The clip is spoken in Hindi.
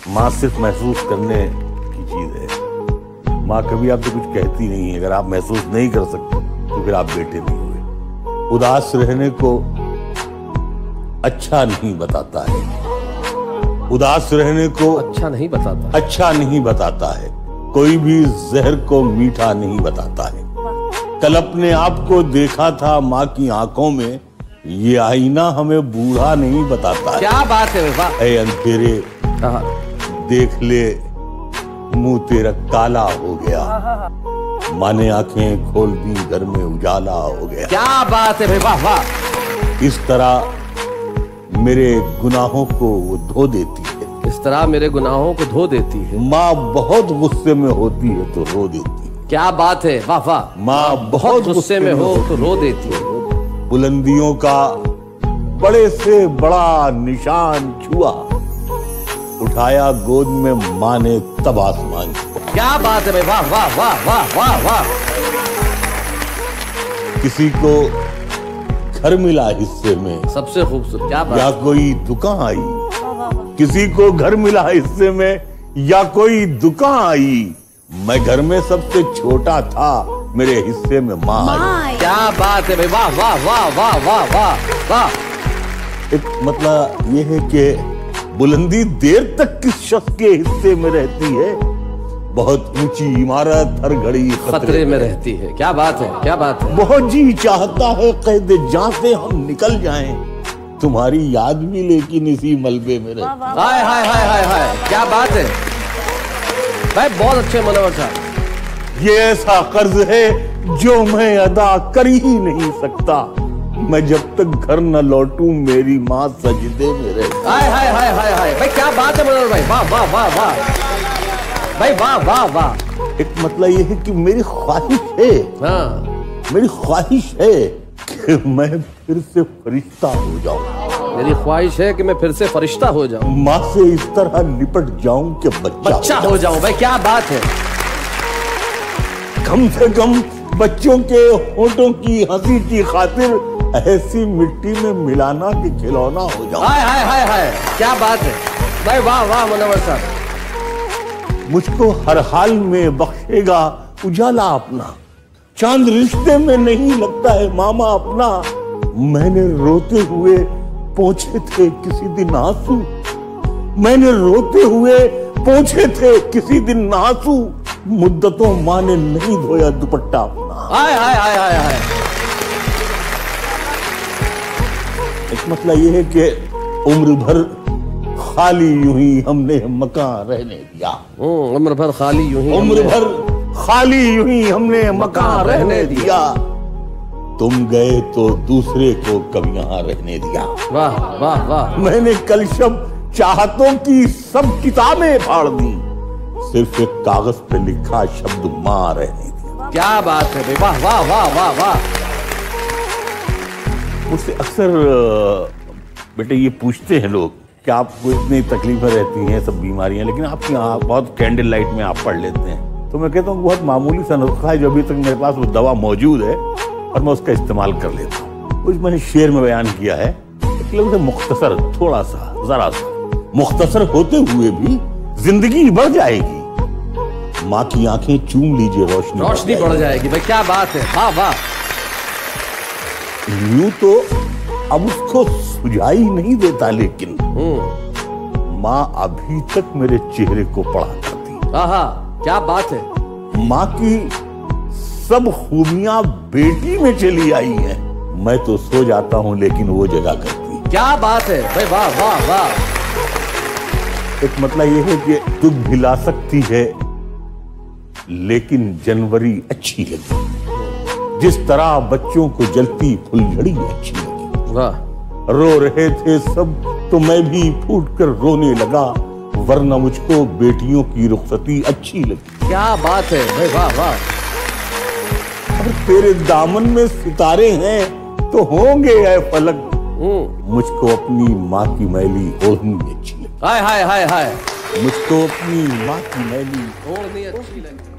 माँ सिर्फ महसूस करने की चीज है। माँ कभी आपसे कुछ कहती नहीं है। अगर आप महसूस नहीं कर सकते तो फिर आप बेटे नहीं हुए। उदास रहने को अच्छा नहीं बताता है। उदास रहने को अच्छा नहीं बताता है। कोई भी जहर को मीठा नहीं बताता है। कल अपने आप को देखा था माँ की आंखों में, ये आईना हमें बूढ़ा नहीं बताता है। क्या बात है वाह। ऐ अंधेरे देख ले, मुंह तेरा काला हो गया। माँ ने आंखें खोल दी, घर में उजाला हो गया। क्या बात है भाई, वाह वाह। इस तरह मेरे गुनाहों को वो धो देती है। इस तरह मेरे गुनाहों को धो देती है। माँ बहुत गुस्से में होती है तो रो देती है। क्या बात है, वाह वाह। माँ बहुत गुस्से में हो तो रो देती है। बुलंदियों का बड़े से बड़ा निशान छुआ, उठाया गोद में माँ ने तब आसमान छुआ। क्या बात है भाई, वाह वाह वाह वाह वाह वाह। किसी को घर मिला हिस्से में, सबसे खूबसूरत। क्या बात। या कोई दुकान आई। किसी को घर मिला हिस्से में या कोई दुकान आई। मैं घर में सबसे छोटा था, मेरे हिस्से में माँ आई। क्या बात है भाई, वाह वाह वाह वाह वाह वाह वाह। एक मतलब ये है कि बुलंदी देर तक किस शख्स के हिस्से में रहती है। बहुत ऊंची इमारत हर घड़ी खतरे में रहती है। क्या बात है, क्या बात है। बहुत जी चाहता है कैद जहां से हम निकल जाएं, तुम्हारी याद भी लेकिन इसी मलबे में रहती। हाय हाय हाय हाय हाय, क्या बात है भाई, बहुत अच्छे मनोहर साहब। ये ऐसा कर्ज है जो मैं अदा कर ही नहीं सकता। मैं जब तक घर न लौटूं मेरी माँ सजदे में रहती। हाय हाय हाय हाय हाय भाई, क्या बात है मनोहर भाई, वाह वाह वाह वाह भाई, वाह वाह वाह। एक मतलब ये है कि मेरी ख्वाहिश है, मेरी ख्वाहिश है कि मैं फिर से फरिश्ता हो जाऊं। मेरी ख्वाहिश है कि मैं फिर से फरिश्ता हो जाऊं। माँ से इस तरह लिपट जाऊं कि बच्चा हो जाऊं। भाई क्या बात है। कम से कम बच्चों के होठों की हंसी की खातिर ऐसी मिट्टी में मिलाना कि खिलौना हो जाऊं। हाय हाय हाय हाय, क्या बात है भाई, वाह वाह मनोहर साहब। मुझको हर हाल में बख्शेगा उजाला अपना। चांद रिश्ते में नहीं लगता है मामा अपना। मैंने रोते हुए पोंछे थे किसी दिन आंसू। मैंने रोते हुए पोंछे थे किसी दिन आंसू। मुद्दतों माँ ने नहीं धोया दुपट्टा अपना। हाय हाय हाय हाय हाय। एक मतलब ये है कि उम्र भर खाली यूं ही हमने मकान रहने दिया। उम्र भर खाली यूं ही हमने मकान रहने दिया। तुम गए तो दूसरे को कब यहाँ रहने दिया। वाह वाह वाह। मैंने कल शब चाहतों की सब किताबें फाड़ दी, सिर्फ एक कागज पे लिखा शब्द माँ रहने दिया। क्या बात है, वाह वाह वाह वाह वाह। मुझसे अक्सर बेटे ये पूछते हैं लोग कि आपको इतनी तकलीफें रहती हैं, सब बीमारियां, लेकिन आपकी बहुत कैंडल लाइट में आप पढ़ लेते हैं। तो मैं कहता हूँ बहुत मामूली सा नुस्खा है जो अभी तक मेरे पास वो दवा मौजूद है और मैं उसका इस्तेमाल कर लेता हूँ। कुछ मैंने शेर में बयान किया है, लेकिन मुख्तसर थोड़ा सा जरा सा मुख्तसर होते हुए भी जिंदगी बढ़ जाएगी। माँ की आंखें चूम लीजिए, रोशनी बढ़ जाएगी। भाई क्या बात है, वाह वाह। यूं तो अब उसको सुझाई नहीं देता, लेकिन माँ अभी तक मेरे चेहरे को पढ़ा करती। आहा, क्या बात है। माँ की सब खूबियां बेटी में चली आई हैं। मैं तो सो जाता हूँ लेकिन वो जगा करती। क्या बात है भाई, वाह वाह वाह। एक मतलब ये है कि तू भिला सकती है लेकिन जनवरी अच्छी लगी। जिस तरह बच्चों को जलती फुलझड़ी अच्छी लगी। वाह। रो रहे थे सब तो मैं भी फूट कर रोने लगा, वरना मुझको बेटियों की रुखसती अच्छी लगी। क्या बात है भाई, वाह वाह। अब तेरे दामन में सितारे हैं तो होंगे ऐ फलक। मुझको अपनी माँ की मैली ओढ़नी अच्छी लगी। हाय हाय हाय हाय। मुझको अपनी माँ की मैली ओढ़नी अच्छी लगी।